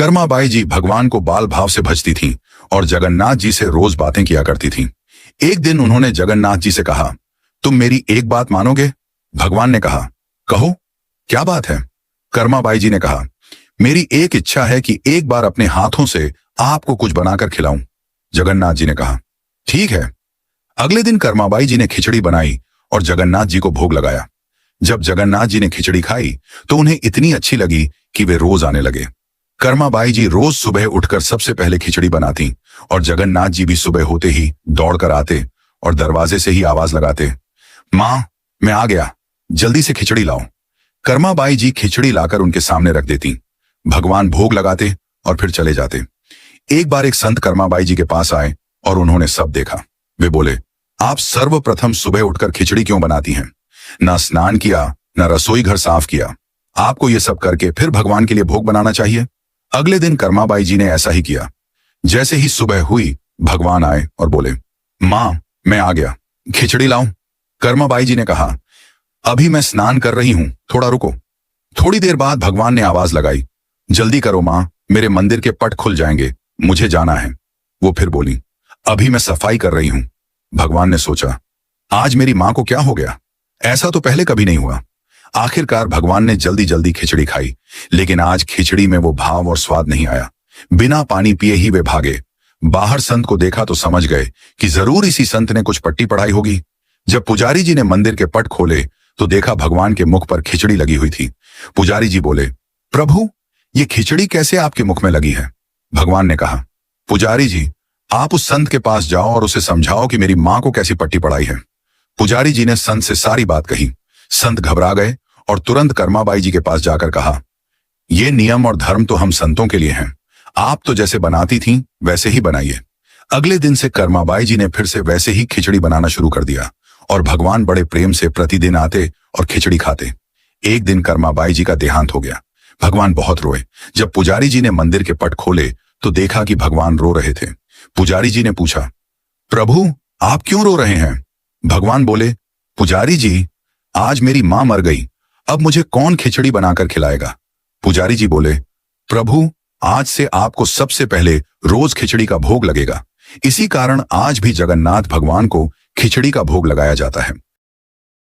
कर्माबाई जी भगवान को बाल भाव से भजती थीं और जगन्नाथ जी से रोज बातें किया करती थीं। एक दिन उन्होंने जगन्नाथ जी से कहा, तुम मेरी एक बात मानोगे? भगवान ने कहा, कहो, क्या बात है? कर्माबाई जी ने कहा, मेरी एक इच्छा है कि एक बार अपने हाथों से आपको कुछ बनाकर खिलाऊं। जगन्नाथ जी ने कहा, ठीक है। अगले दिन कर्माबाई जी ने खिचड़ी बनाई और जगन्नाथ जी को भोग लगाया। जब जगन्नाथ जी ने खिचड़ी खाई तो उन्हें इतनी अच्छी लगी कि वे रोज आने लगे। कर्माबाई जी रोज सुबह उठकर सबसे पहले खिचड़ी बनाती और जगन्नाथ जी भी सुबह होते ही दौड़कर आते और दरवाजे से ही आवाज लगाते, माँ, मैं आ गया, जल्दी से खिचड़ी लाओ। कर्माबाई जी खिचड़ी लाकर उनके सामने रख देती। भगवान भोग लगाते और फिर चले जाते। एक बार एक संत कर्माबाई जी के पास आए और उन्होंने सब देखा। वे बोले, आप सर्वप्रथम सुबह उठकर खिचड़ी क्यों बनाती हैं? ना स्नान किया, ना रसोई घर साफ किया। आपको ये सब करके फिर भगवान के लिए भोग बनाना चाहिए। अगले दिन कर्माबाई जी ने ऐसा ही किया। जैसे ही सुबह हुई, भगवान आए और बोले, माँ, मैं आ गया, खिचड़ी लाऊं? कर्माबाई जी ने कहा, अभी मैं स्नान कर रही हूं, थोड़ा रुको। थोड़ी देर बाद भगवान ने आवाज लगाई, जल्दी करो माँ, मेरे मंदिर के पट खुल जाएंगे, मुझे जाना है। वो फिर बोली, अभी मैं सफाई कर रही हूं। भगवान ने सोचा, आज मेरी माँ को क्या हो गया? ऐसा तो पहले कभी नहीं हुआ। आखिरकार भगवान ने जल्दी जल्दी खिचड़ी खाई, लेकिन आज खिचड़ी में वो भाव और स्वाद नहीं आया। बिना पानी पिए ही वे भागे। बाहर संत को देखा तो समझ गए कि जरूर इसी संत ने कुछ पट्टी पढ़ाई होगी। जब पुजारी जी ने मंदिर के पट खोले तो देखा भगवान के मुख पर खिचड़ी लगी हुई थी। पुजारी जी बोले, प्रभु, ये खिचड़ी कैसे आपके मुख में लगी है? भगवान ने कहा, पुजारी जी, आप उस संत के पास जाओ और उसे समझाओ कि मेरी माँ को कैसी पट्टी पढ़ाई है। पुजारी जी ने संत से सारी बात कही। संत घबरा गए और तुरंत कर्माबाई जी के पास जाकर कहा, ये नियम और धर्म तो हम संतों के लिए हैं, आप तो जैसे बनाती थीं वैसे ही बनाइए। अगले दिन से कर्माबाई जी ने फिर से वैसे ही खिचड़ी बनाना शुरू कर दिया और भगवान बड़े प्रेम से प्रतिदिन आते और खिचड़ी खाते। एक दिन कर्माबाई जी का देहांत हो गया। भगवान बहुत रोए। जब पुजारी जी ने मंदिर के पट खोले तो देखा कि भगवान रो रहे थे। पुजारी जी ने पूछा, प्रभु, आप क्यों रो रहे हैं? भगवान बोले, पुजारी जी, आज मेरी मां मर गई, अब मुझे कौन खिचड़ी बनाकर खिलाएगा? पुजारी जी बोले, प्रभु, आज से आपको सबसे पहले रोज खिचड़ी का भोग लगेगा। इसी कारण आज भी जगन्नाथ भगवान को खिचड़ी का भोग लगाया जाता है।